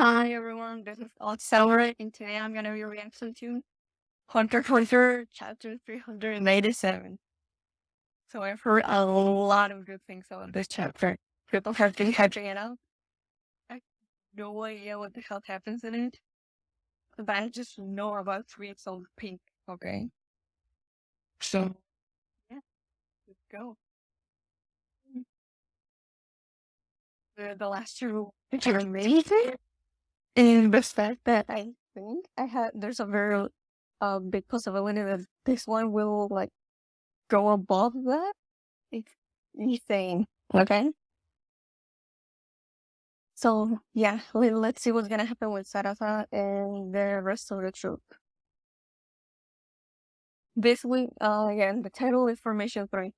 Hi everyone, this is Alexandra, and today I'm gonna be reacting to Hunter x Hunter chapter 387. So I've heard a lot of good things about this chapter. People have been hyping it up. I have no idea what the hell happens in it, but I just know about 3x on pink, okay? So, yeah, let's go. The last two are amazing, and the fact that I think there's a very big possibility that this one will, like, go above that. It's insane. Okay. So yeah, let's see what's gonna happen with Sarasa and the rest of the troop. This week, again, the title is Formation 3.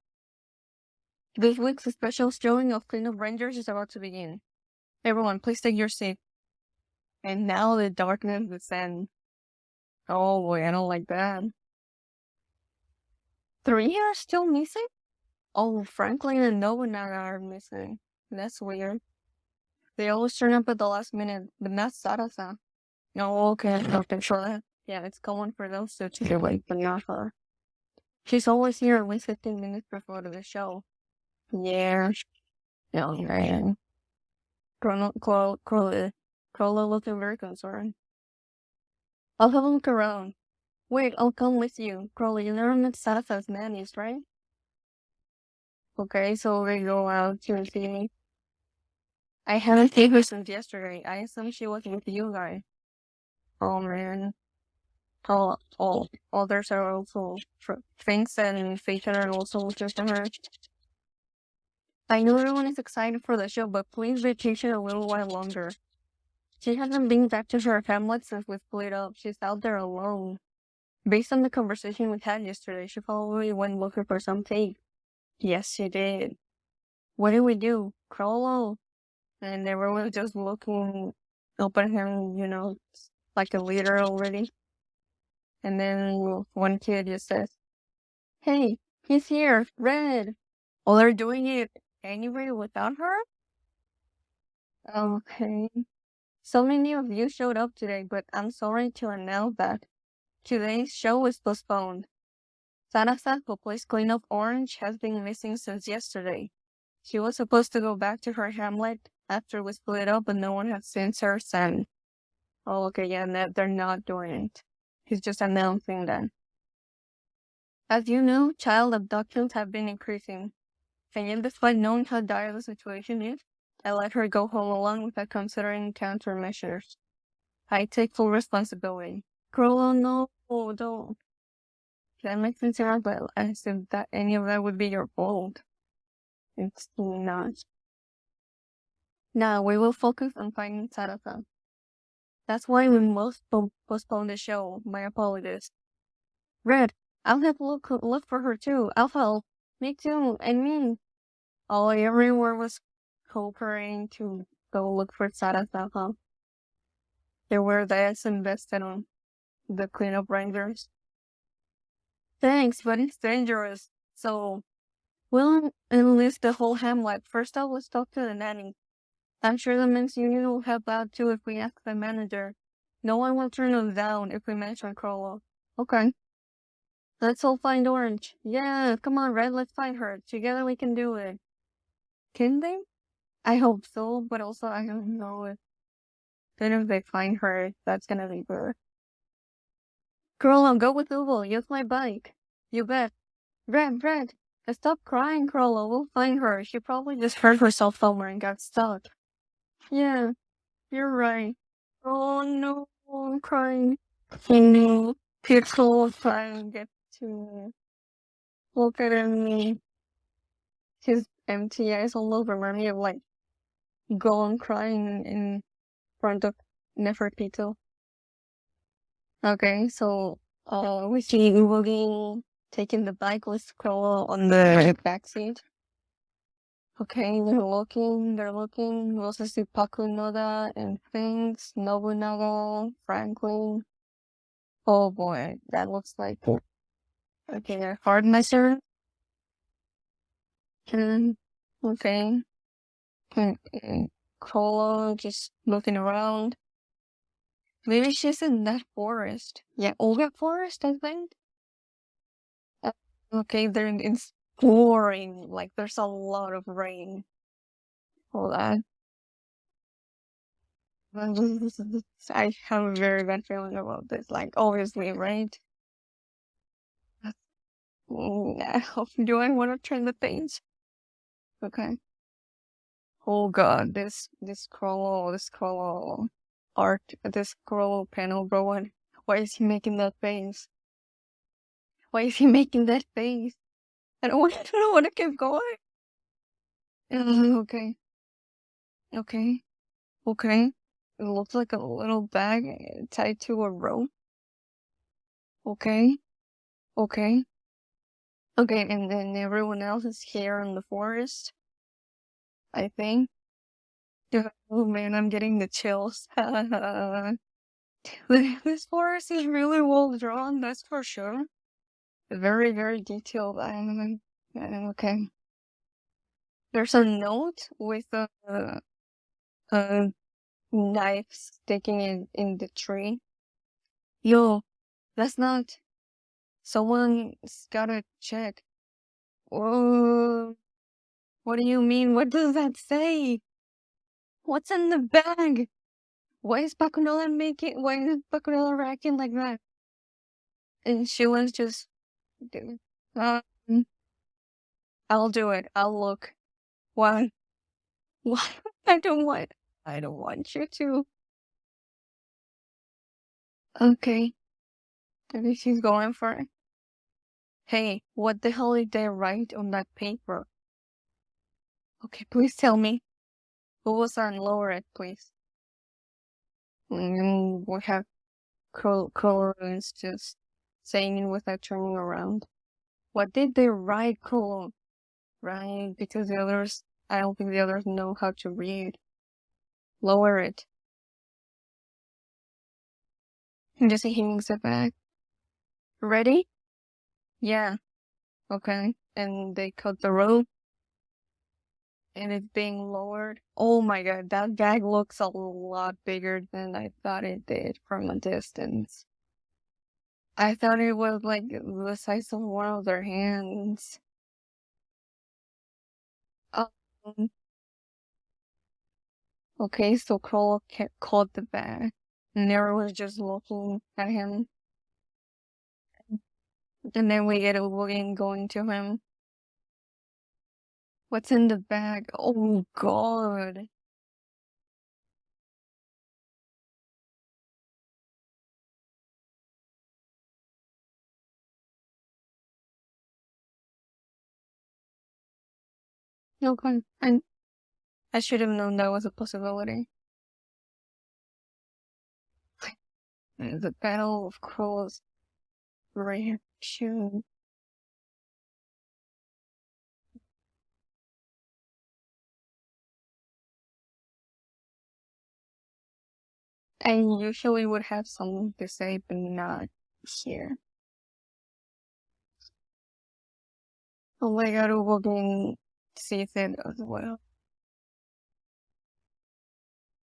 This week's special showing of Cleanup Rangers is about to begin. Everyone, please take your seat. And now the darkness descends. Oh boy, I don't like that. 3 are still missing? Oh, Franklin and Nobunaga are missing. That's weird. They always turn up at the last minute, but not Sarasa. Oh, okay. Okay, sure. Yeah, it's common for those two to do it, but not her. She's always here at least 15 minutes before the show. Yeah. Yeah, right. Crowley looking very concerned. I'll have a look around. Wait, I'll come with you. Crowley, you never met Sasa's nannies, right? Okay, so we go out to see me. I haven't seen her since yesterday. I assume she was with you guys. Oh man. Others are also things and Faison are also just for her. I know everyone is excited for the show, but please be patient a little while longer. She hasn't been back to her hamlet since we split up. She's out there alone. Based on the conversation we had yesterday, she probably went looking for some tape. Yes, she did. What did we do? Crawl out. And everyone was just looking up at him, like a leader already. And then one kid just says, "Hey, he's here, Red." Oh, they're doing it anyway without her? Okay. So many of you showed up today, but I'm sorry to announce that today's show is postponed. Sarasa, who plays Cleanup Orange, has been missing since yesterday. She was supposed to go back to her hamlet after we split up, but no one has seen her since. Oh, okay, yeah, they're not doing it. He's just announcing that. As you know, child abductions have been increasing. And yet, despite knowing how dire the situation is, I let her go home alone without considering countermeasures. I take full responsibility. Girl, no, don't. That makes me sound but as if that any of that would be your fault. It's not. Now we will focus on finding Sarasa. That's why we must postpone the show. My apologies. Red, I'll have look for her too. I'll help. Me too. And me. Oh, everyone was cooperating to go look for Sarasa, huh? They were less invested on the cleanup rangers. Thanks, but it's dangerous. So, we'll enlist the whole hamlet. First, I will talk to the nanny. I'm sure the men's union will help out too if we ask the manager. No one will turn us down if we mention Crollo. Okay. Let's all find Orange. Yeah, come on, Red, let's find her. Together we can do it. Can they? I hope so, but also I don't know if then if they find her, that's gonna be good. Crollo, go with Uvo. Use my bike. You bet. Red, stop crying, Crollo. We'll find her. She probably just hurt herself somewhere and got stuck. Yeah, you're right. Oh no, I'm crying. And Pixel trying to get to look at him. His empty eyes all over remind me of like Golan crying in front of Nefertito. Okay, so we see Uwogi taking the bike with Scroll on the backseat. Okay, they're looking. We also see Pakunoda and things, Nobunaga, Franklin. Oh boy, that looks like okay, a hard measure. And okay. Kolo just looking around. Maybe she's in that forest. Yeah, Olga Forest, I think. Uh, Okay, it's pouring. Like, there's a lot of rain. Hold on. I have a very bad feeling about this. Like, obviously, right? Do I want to turn the page? Okay. Oh god, this scroll art, this scroll panel, bro. Why is he making that face? Why is he making that face? I don't want to keep going. Okay, okay, okay. It looks like a little bag tied to a rope. Okay, okay, okay. And then everyone else is here in the forest, I think. Oh man, I'm getting the chills. This forest is really well drawn, that's for sure. Very, very detailed. Okay. There's a note with a knife sticking in the tree. Yo, that's not. Someone's gotta check. Whoa. What do you mean? What does that say? What's in the bag? Why is Bacunella acting like that? And she was just, um, I'll do it. I'll look. Why? Why? I don't want you to. Okay. Maybe she's going for it. Hey, what the hell did they write on that paper? Okay, please tell me. Who was on lower it, please? We have colors just saying it without turning around. What did they write, Colo? Right, because I don't think the others know how to read. Lower it. And just he moves it back. Ready? Yeah. Okay. And they cut the rope. And it's being lowered. Oh my god, that bag looks a lot bigger than I thought it did from a distance. I thought it was like the size of one of their hands. Um, okay, so Kroll caught the bag. Nero was just looking at him. And then we get a William going to him. What's in the bag? Oh god. Okay. I should have known that was a possibility. The Battle of Kroll's reaction. I usually would have something to say, but not here. Oh my god, Wolverine sees it as well.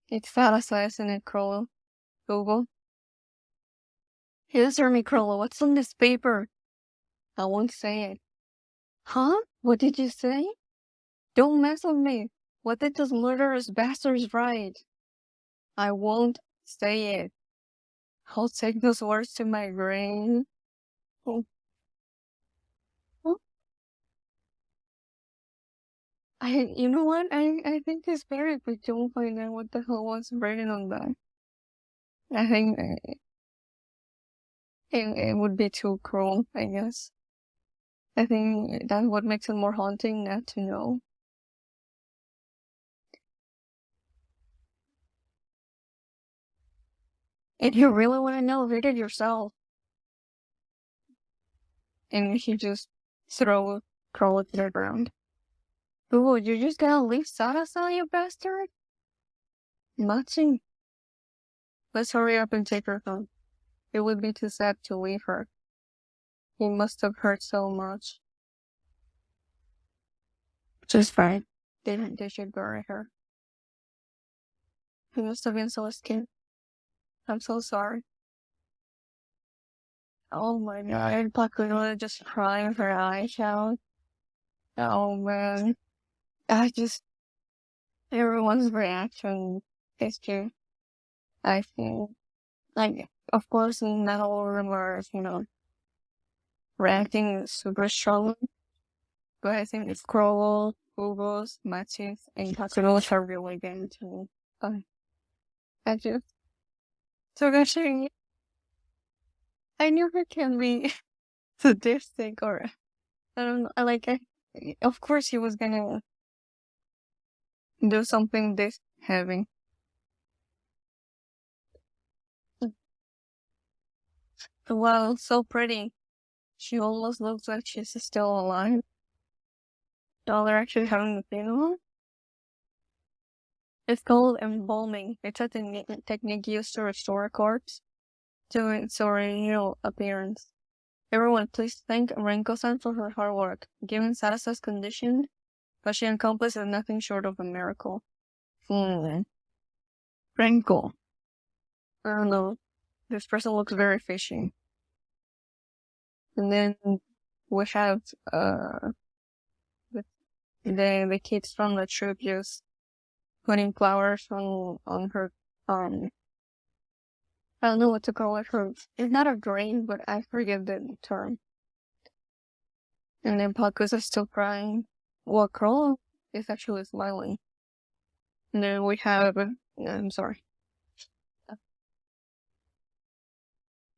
It's Thalassa's, isn't it, Crollo? Google. Answer me, Crollo, what's on this paper? I won't say it. Huh? What did you say? Don't mess with me. What did those murderous bastards write? I won't say it. I'll take those words to my brain. Oh. Oh. You know what? I think it's better if we don't find out what the hell was written on that. I think it would be too cruel, I guess. I think that's what makes it more haunting not to know. If you really want to know, read it yourself. And he just crawl it to the ground. Ooh, you're just gonna leave Sarasa, you bastard? Matching. Let's hurry up and take her home. It would be too sad to leave her. He must have hurt so much. Just fine. They should bury her. He must have been so scared. I'm so sorry. Oh my god, Pakunoda just crying her eyes out. Oh man. I just, everyone's reaction is too, I think. Like, of course, not all of them are, reacting super strongly, but I think it's Crowell, Ubos, Matis, and Pakunoda are really getting to me. I just, so actually, I never can be sadistic or, I don't know, of course he was gonna do something this heavy. Wow, so pretty. She almost looks like she's still alive. Y'all are actually having a funeral? It's called embalming. It's a technique used to restore a corpse to its original appearance. Everyone, please thank Renko-san for her hard work. Given Sarasa's condition, what she accomplished is nothing short of a miracle. Renko. I don't know. This person looks very fishy. And then we have the kids from the Troupe just putting flowers on her I don't know what to call it. It's not a grain, but I forget the term. And then Pakus is still crying. Well, Kroll is actually smiling. And then we have, I'm sorry.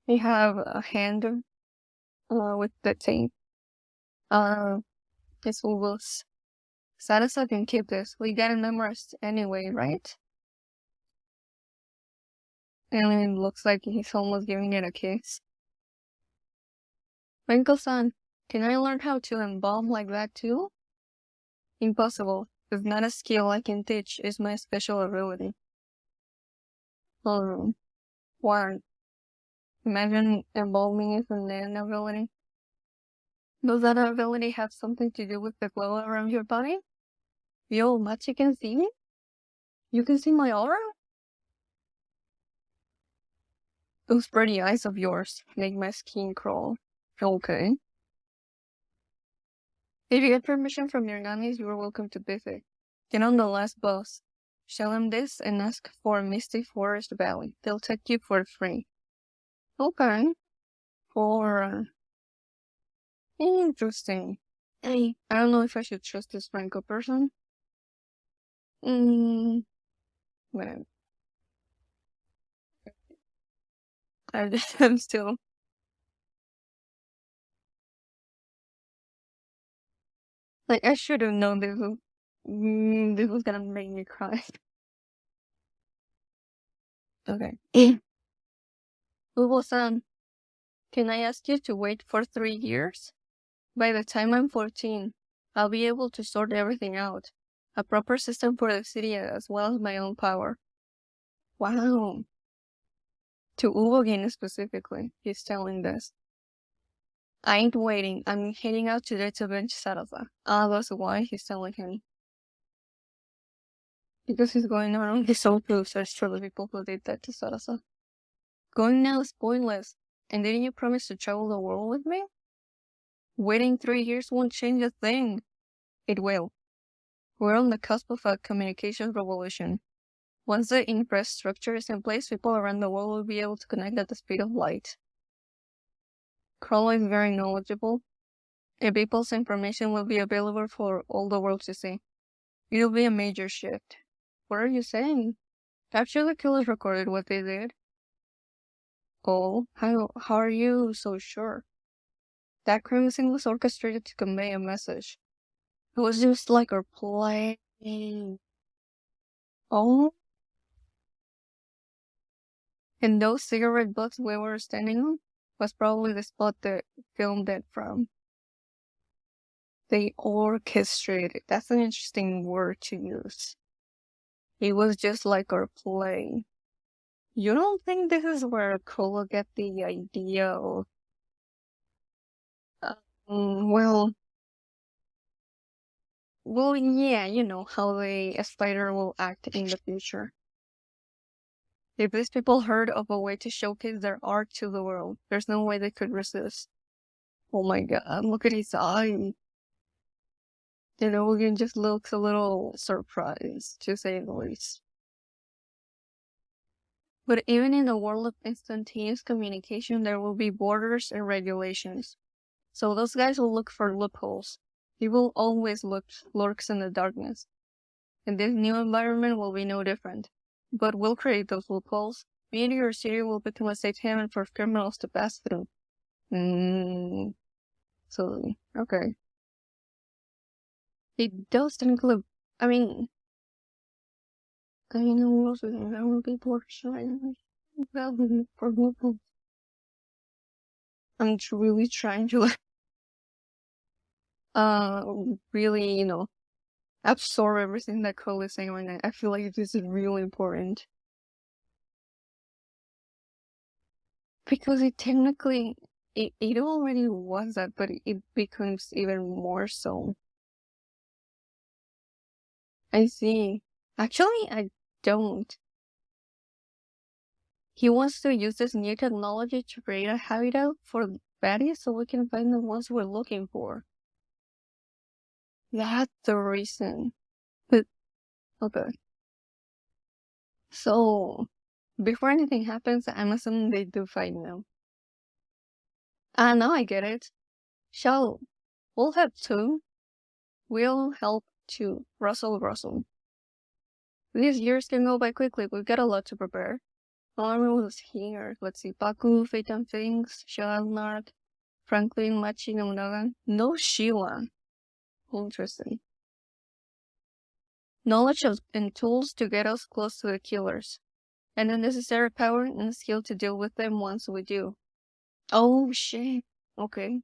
We have a hand with the tape. This was Sadasa can keep this. We got it memorized anyway, right? And it looks like he's almost giving it a kiss. Winkle-san, can I learn how to embalm like that too? Impossible. It's not a skill I can teach. It's my special ability. One. Imagine embalming is an ability. Does that ability have something to do with the glow around your body? Yo, Machi can see me? You can see my aura? Those pretty eyes of yours make my skin crawl. Okay. If you get permission from your nannies, you are welcome to visit. Get on the last bus. Show them this and ask for Misty Forest Valley. They'll take you for free. Okay. For interesting. Hey, I don't know if I should trust this Franco person. But I'm still. Like, I should have known this was gonna make me cry. Okay. Ubo-san, can I ask you to wait for 3 years? By the time I'm 14, I'll be able to sort everything out. A proper system for the city as well as my own power. Wow. To Ubogin specifically, he's telling this. I ain't waiting. I'm heading out today to bench Sarasa. That's why he's telling him. Because he's going around his own to search for the people who did that to Sarasa. Going now is pointless. And didn't you promise to travel the world with me? Waiting 3 years won't change a thing. It will. We're on the cusp of a communications revolution. Once the infrastructure is in place, people around the world will be able to connect at the speed of light. Crowley is very knowledgeable. And people's information will be available for all the world to see. It'll be a major shift. What are you saying? After the killers recorded what they did. Oh, how are you so sure? That crime scene was orchestrated to convey a message. It was just like a play. Oh? And those cigarette butts we were standing on was probably the spot they filmed it from. They orchestrated. That's an interesting word to use. It was just like our play. You don't think this is where Kolo get the idea of... well, yeah, you know how a spider will act in the future. If these people heard of a way to showcase their art to the world, there's no way they could resist. Oh my god, look at his eye. Logan just looks a little surprised, to say the least. But even in the world of instantaneous communication, there will be borders and regulations. So those guys will look for loopholes. He will always lurks in the darkness. And this new environment will be no different. But we'll create those loopholes. Meteor City will become a safe haven for criminals to pass through. So, okay. It does include, I mean, what else is there? Will be borders for loopholes. I'm really trying to, really, absorb everything that Cole is saying right now. I feel like this is really important. Because it technically, it already was that, but it becomes even more so. I see. Actually, I don't. He wants to use this new technology to create a habitat for baddies so we can find the ones we're looking for. That's the reason. But, okay. So, before anything happens, I'm assuming they do fight now. Ah, now I get it. We'll have two. We'll help two. Russell. These years can go by quickly. We've got a lot to prepare. Armin was here. Let's see. Baku, Fate and Things, Shalnard, Franklin, Machi, Nomunaga. No Sheila. Interesting. Knowledge and tools to get us close to the killers. And the necessary power and skill to deal with them once we do. Oh shit. Okay.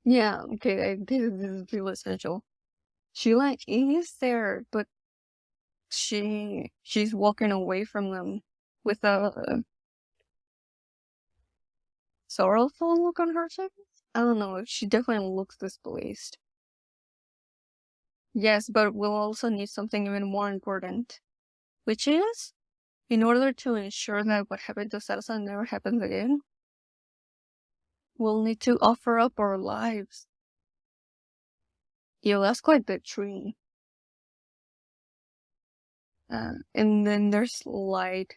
Yeah, okay, this is real essential. Sheila is there, but she's walking away from them with a sorrowful look on her face. I don't know, she definitely looks displeased. Yes, but we'll also need something even more important, which is, in order to ensure that what happened to Sarasa never happens again, we'll need to offer up our lives. Yo, that's quite the tree. And then there's light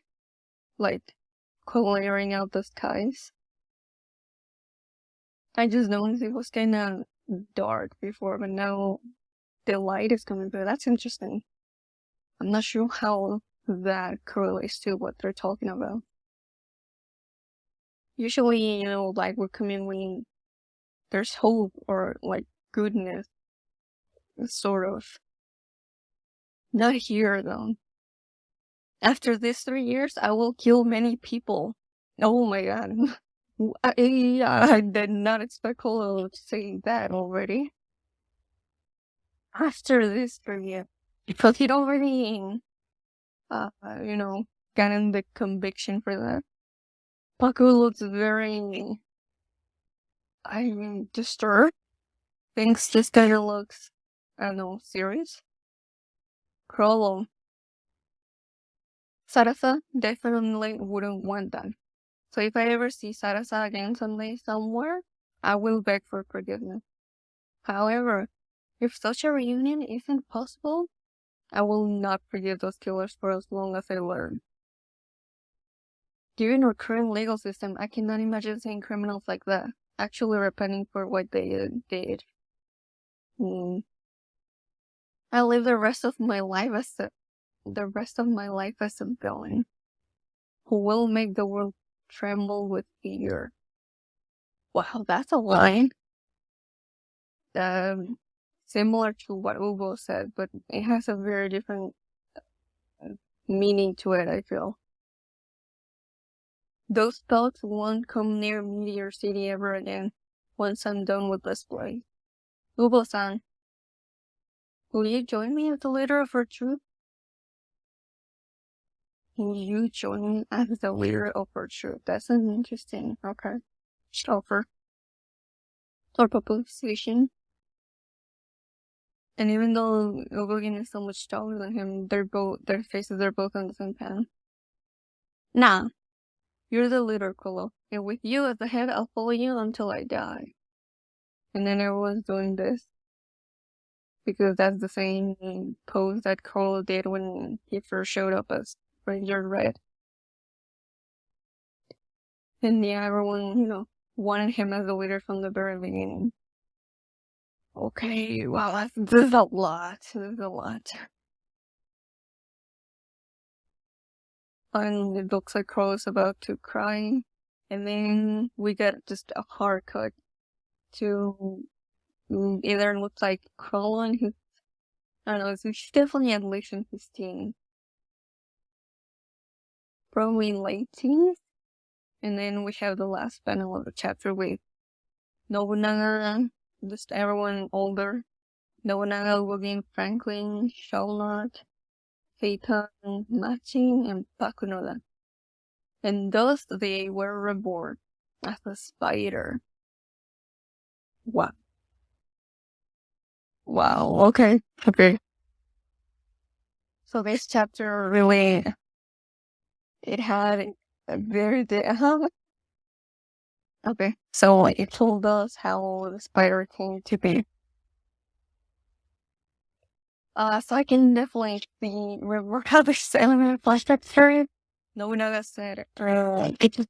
clearing out the skies. I just noticed it was kind of dark before, but now the light is coming through. That's interesting. I'm not sure how that correlates to what they're talking about. Usually, light will come in when there's hope or goodness, sort of. Not here, though. After these 3 years, I will kill many people. Oh my god. I did not expect Colo to say that already. After this 3 years. Because he'd already, gotten the conviction for that. Paku looks very, disturbed. Thinks this guy looks, I don't know, serious. Crollo. Sarasa definitely wouldn't want that. So if I ever see Sarasa again someday somewhere, I will beg for forgiveness. However, if such a reunion isn't possible, I will not forgive those killers for as long as I learn. Given our current legal system, I cannot imagine seeing criminals like that actually repenting for what they did. I live the rest of my life as a villain who will make the world tremble with fear. Wow, that's a line. Similar to what Ugo said, but it has a very different meaning to it, I feel. Those thoughts won't come near Meteor City ever again once I'm done with this play. Ugo-san, will you join me as the leader of our troop? Will you join me as the leader of our troop? That's an interesting, okay, offer. Or proposition. And even though Ogogin is so much taller than him, their faces are both on the same pan. Nah, you're the leader, Kolo. And with you as the head, I'll follow you until I die. And then everyone's doing this because that's the same pose that Kolo did when he first showed up as Ranger Red. And yeah, everyone, wanted him as the leader from the very beginning. Okay, wow, this is a lot. This is a lot. And it looks like Crow's about to cry. And then we get just a hard cut to either looks like Crow and his, I don't know, she's definitely at least in his teens. Probably late teens. And then we have the last panel of the chapter with Nobunaga, just everyone older. Nobunaga, Wogen, Franklin, Charlotte, Phaeton, Machin, and Pakunoda. And thus they were reborn as a spider. Wow. Wow, okay. Okay. So this chapter really, it had a very, okay. So it told us how the spider came to be. So I can definitely see remember how the element flashback started. Nobunaga said, it just,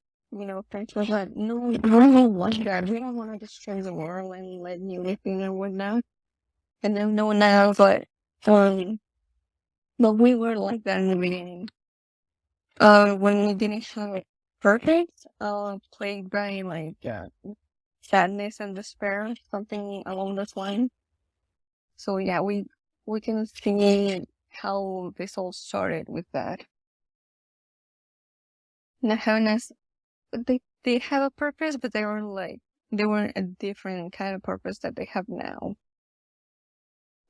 French was like, no, we don't want that. We don't want to destroy the world and let you live in and whatnot. And then Nobunaga was like, but we were like that in the beginning. When we didn't have it perfect, plagued by like sadness and despair, something along those lines. So yeah, we can see how this all started with that. Not having us, they have a purpose, but they weren't a different kind of purpose that they have now.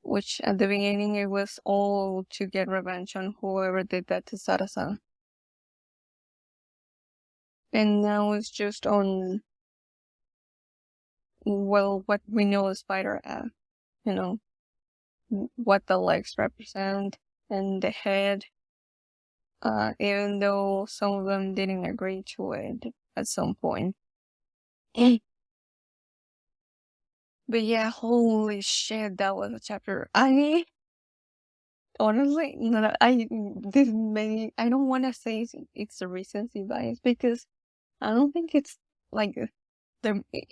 Which at the beginning it was all to get revenge on whoever did that to Sarasa. And now it's just on, well, what we know of Spider as, what the legs represent and the head, even though some of them didn't agree to it at some point. But yeah, holy shit, that was a chapter. Honestly, I don't want to say it's a recency bias because I don't think it's like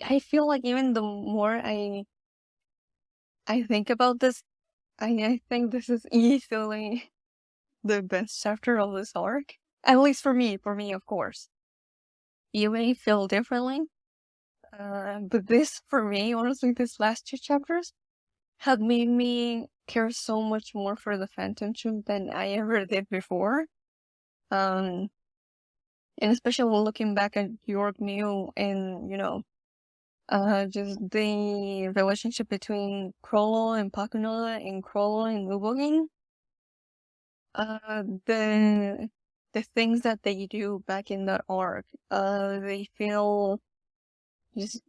I feel like even the more I think about this, I think this is easily the best chapter of this arc. At least for me, of course. You may feel differently, but this, for me, honestly, these last two chapters have made me care so much more for the Phantom Troupe than I ever did before. And especially looking back at York New and, just the relationship between Crollo and Pakunoda and Crollo and Lubogin. The things that they do back in that arc, they feel just,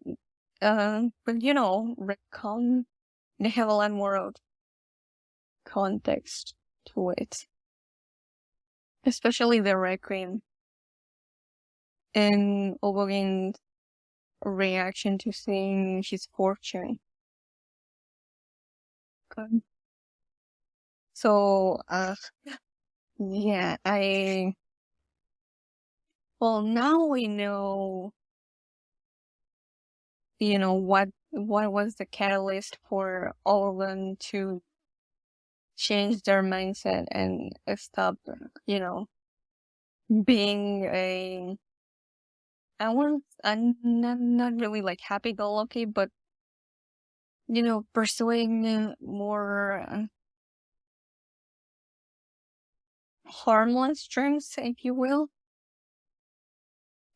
but retcon, they have a lot more of context to it. Especially the Requiem and Obogin's reaction to seeing his fortune. So, yeah, well, now we know, what was the catalyst for all of them to change their mindset and stop, being I'm not really like happy-go-lucky, but, pursuing more harmless dreams, if you will.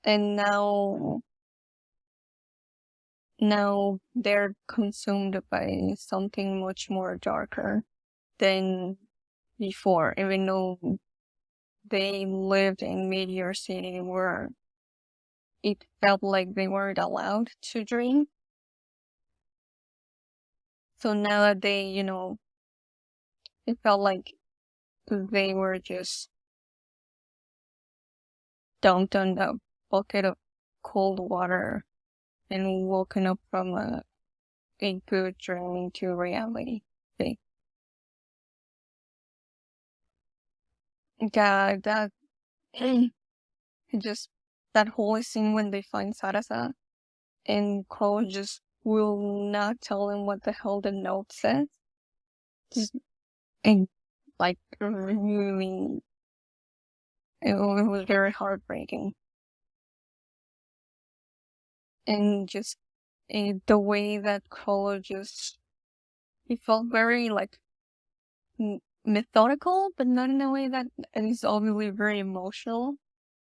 And now they're consumed by something much more darker than before, even though they lived in Meteor City where it felt like they weren't allowed to dream. So now that they, it felt like they were just dumped on a bucket of cold water and woken up from a good dream to reality. Okay. Yeah, that just that whole scene when they find Sarasa and Cole just will not tell him what the hell the note says. Just and like really, it was very heartbreaking. And just the way that Cole just he felt very like methodical, but not in a way that is obviously very emotional.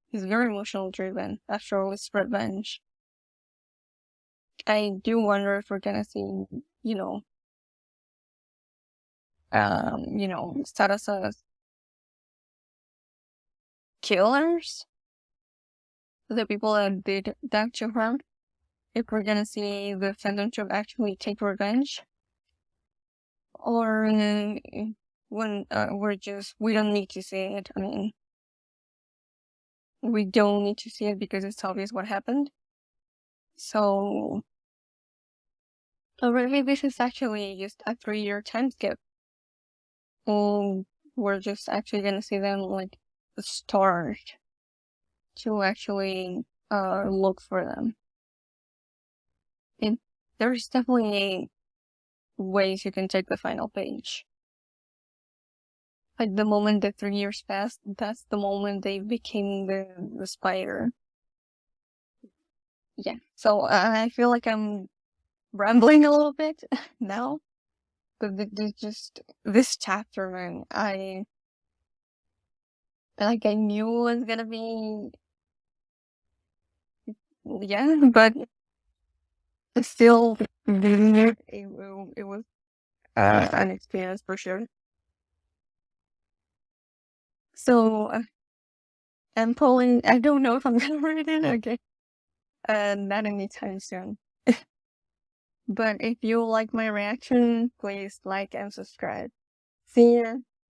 He's very emotional driven after all his revenge. I do wonder if we're gonna see, Sarasa's killers, the people that did that to her. If we're gonna see the Phantom Troupe actually take revenge, or when we don't need to see it. I mean, we don't need to see it because it's obvious what happened. So, or maybe this is actually just a 3-year time skip. We're just actually gonna see them like start to actually look for them. And there's definitely ways you can take the final page. Like the moment the 3 years passed, that's the moment they became the spider. Yeah. So I feel like I'm rambling a little bit now, but just this chapter, man, I knew it was gonna be, yeah, but still, it was an experience for sure. So I'm pulling. I don't know if I'm gonna read it. Okay, not anytime soon. But if you like my reaction, please like and subscribe. See ya.